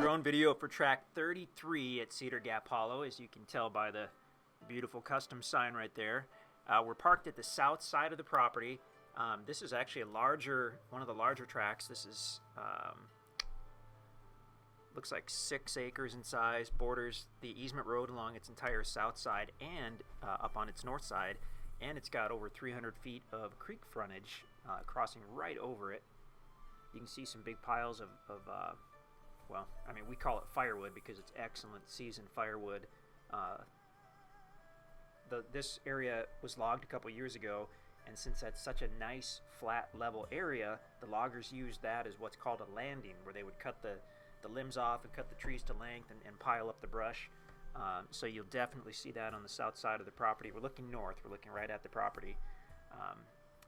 drone video for tract 33 at Cedar Gap Hollow, as you can tell by the beautiful custom sign right there. We're parked at the south side of the property. This is actually one of the larger tracts. This is looks like 6 acres in size, borders the easement road along its entire south side and up on its north side, and it's got over 300 feet of creek frontage crossing right over it. You can see some big piles of well, I mean, we call it firewood because it's excellent seasoned firewood. This area was logged a couple years ago, and since that's such a nice flat level area, the loggers used that as what's called a landing, where they would cut the limbs off and cut the trees to length and pile up the brush. So you'll definitely see that on the south side of the property. We're looking north, we're looking right at the property.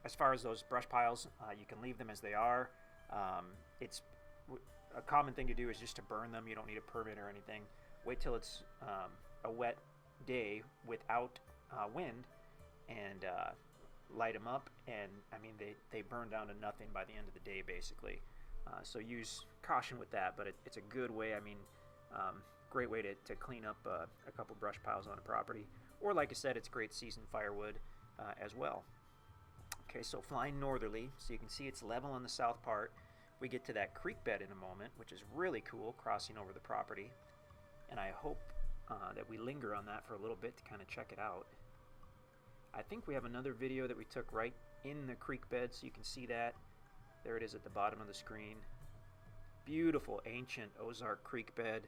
As far as those brush piles, you can leave them as they are. It's a common thing to do is just to burn them. You don't need a permit or anything. Wait till it's a wet day without wind and light them up, and I mean they burn down to nothing by the end of the day basically. So use caution with that, but it's a good way. I mean, great way to clean up a couple brush piles on a property, or like I said, it's great seasoned firewood as well. Okay, so flying northerly, so you can see it's level on the south part. We get to that creek bed in a moment, which is really cool, crossing over the property, and I hope that we linger on that for a little bit to kind of check it out. I think we have another video that we took right in the creek bed, so you can see that. There it is at the bottom of the screen. Beautiful ancient Ozark creek bed.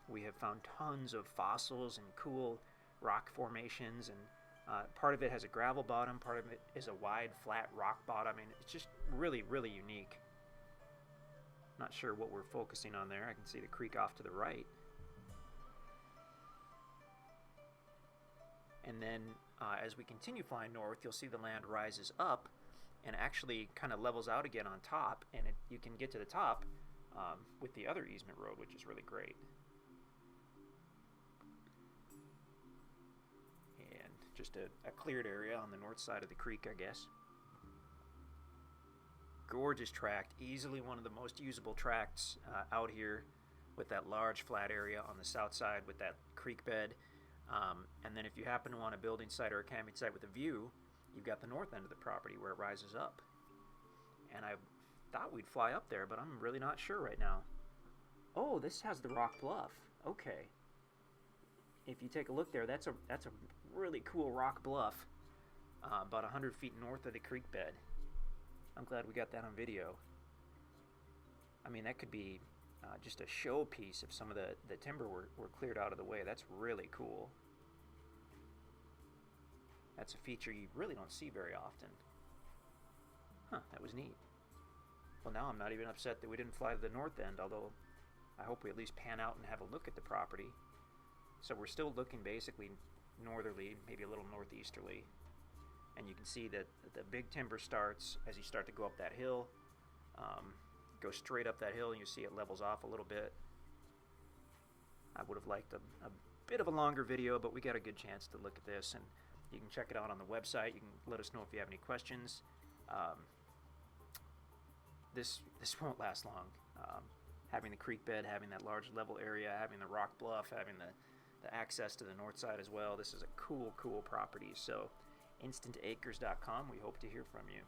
We have found tons of fossils and cool rock formations, and part of it has a gravel bottom, part of it is a wide flat rock bottom. I mean, it's just really, really unique. Not sure what we're focusing on there. I can see the creek off to the right. And then as we continue flying north, you'll see the land rises up and actually kind of levels out again on top, and you can get to the top with the other easement road, which is really great. And just a cleared area on the north side of the creek, I guess. Gorgeous tract, easily one of the most usable tracts out here, with that large flat area on the south side with that creek bed. And then if you happen to want a building site or a camping site with a view, you've got the north end of the property where it rises up. And I thought we'd fly up there, but I'm really not sure right now. Oh, this has the rock bluff. Okay. If you take a look there, that's a really cool rock bluff about 100 feet north of the creek bed. I'm glad we got that on video. I mean, that could be just a showpiece if some of the timber were cleared out of the way. That's really cool. That's a feature you really don't see very often. Huh, that was neat. Well, now I'm not even upset that we didn't fly to the north end, although I hope we at least pan out and have a look at the property. So we're still looking basically northerly, maybe a little northeasterly. And you can see that the big timber starts as you start to go up that hill. Go straight up that hill and you see it levels off a little bit. I would have liked a bit of a longer video, but we got a good chance to look at this, and you can check it out on the website. You can let us know if you have any questions. This won't last long. Having the creek bed, having that large level area, having the rock bluff, having the access to the north side as well. This is a cool property. So InstantAcres.com. We hope to hear from you.